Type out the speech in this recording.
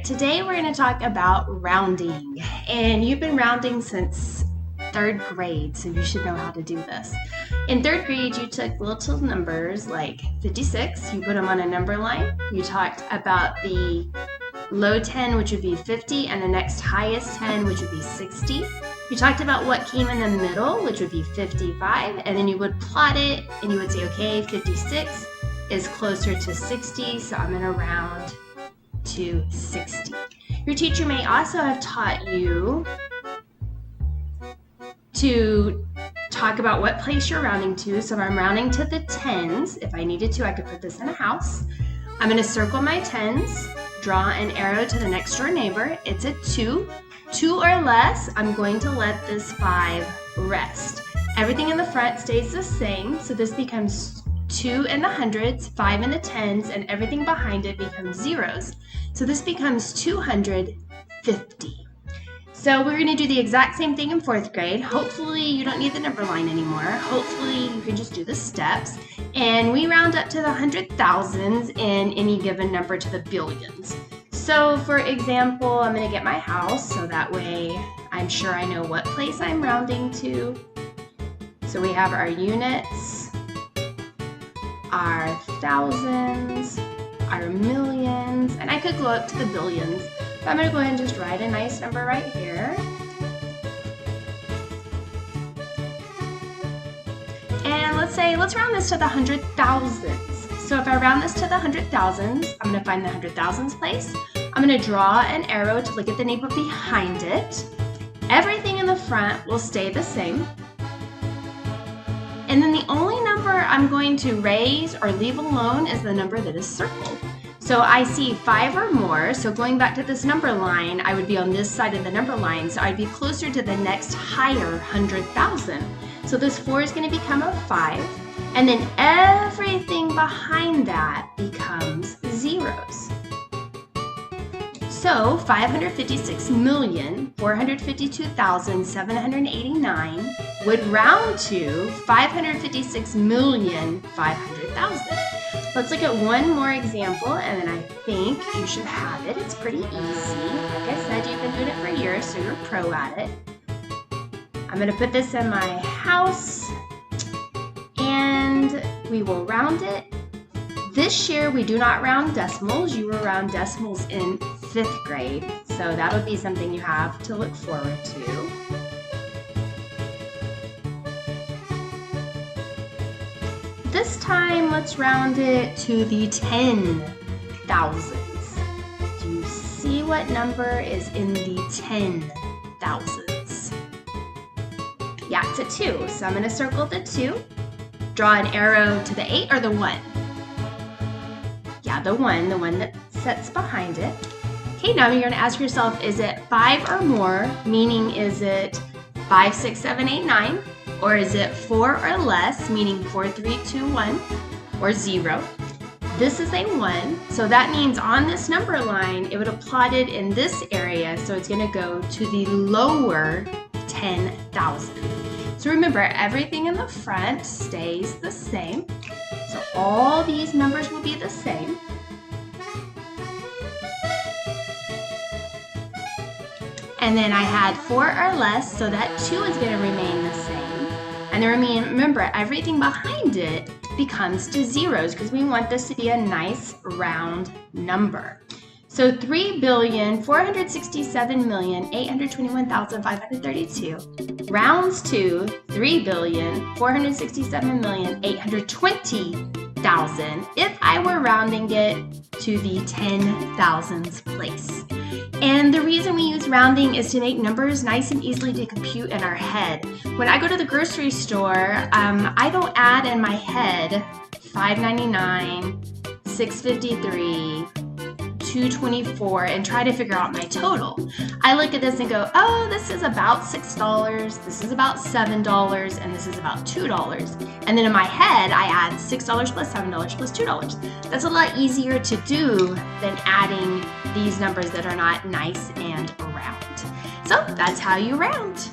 right, today we're going to talk about rounding, and you've been rounding since 3rd grade, so you should know how to do this. In 3rd grade, you took little numbers like 56, you put them on a number line. You talked about the low 10, which would be 50, and the next highest 10, which would be 60. You talked about what came in the middle, which would be 55, and then you would plot it, and you would say, okay, 56 is closer to 60, so I'm going to round to 60. Your teacher may also have taught you to talk about what place you're rounding to. So if I'm rounding to the tens, if I needed to, I could put this in a house. I'm going to circle my tens, draw an arrow to the next door neighbor. It's a 2. 2 or less, I'm going to let this 5 rest. Everything in the front stays the same, so this becomes 2 in the hundreds, 5 in the tens, and everything behind it becomes zeros. So this becomes 250. So we're going to do the exact same thing in 4th grade. Hopefully you don't need the number line anymore. Hopefully you can just do the steps. And we round up to the 100,000s in any given number to the billions. So for example, I'm going to get my house so that way I'm sure I know what place I'm rounding to. So we have our units, our thousands, our millions, and I could go up to the billions. But I'm going to go ahead and just write a nice number right here. And let's round this to the 100,000s. So if I round this to the 100,000s, I'm going to find the 100,000s place. I'm going to draw an arrow to look at the neighbor behind it. Everything in the front will stay the same. And then the only number I'm going to raise or leave alone is the number that is circled. So I see 5 or more, so going back to this number line, I would be on this side of the number line, so I'd be closer to the next higher 100,000. So this 4 is going to become a 5, and then everything behind that becomes zeros. So 556,452,789 would round to 556,500,000. Let's look at one more example, and then I think you should have it. It's pretty easy. Like I said, you've been doing it for years, so you're a pro at it. I'm going to put this in my house, and we will round it. This year, we do not round decimals. You will round decimals in 5th grade, so that would be something you have to look forward to. This time, let's round it to the 10,000s. Do you see what number is in the 10,000s? Yeah, it's a 2. So I'm going to circle the 2. Draw an arrow to the 8 or the 1? Yeah, the 1 that sits behind it. Okay, now you're going to ask yourself, is it 5 or more? Meaning, is it 5, 6, 7, 8, 9? Or is it 4 or less, meaning 4, 3, 2, 1, or 0? This is a 1, so that means on this number line, it would have plotted in this area, so it's going to go to the lower 10,000. So remember, everything in the front stays the same. So all these numbers will be the same. And then I had 4 or less, so that 2 is going to remain the same. And then remember, everything behind it becomes to zeros because we want this to be a nice round number. So 3,467,821,532 rounds to 3,467,820,000 if I were rounding it to the 10,000s place. And the reason we use rounding is to make numbers nice and easily to compute in our head. When I go to the grocery store, I don't add in my head $5.99, $6.53, $2.24 and try to figure out my total. I look at this and go, oh, this is about $6, this is about $7, and this is about $2. And then in my head, I add $6 plus $7 plus $2. That's a lot easier to do than adding these numbers that are not nice and round. So that's how you round.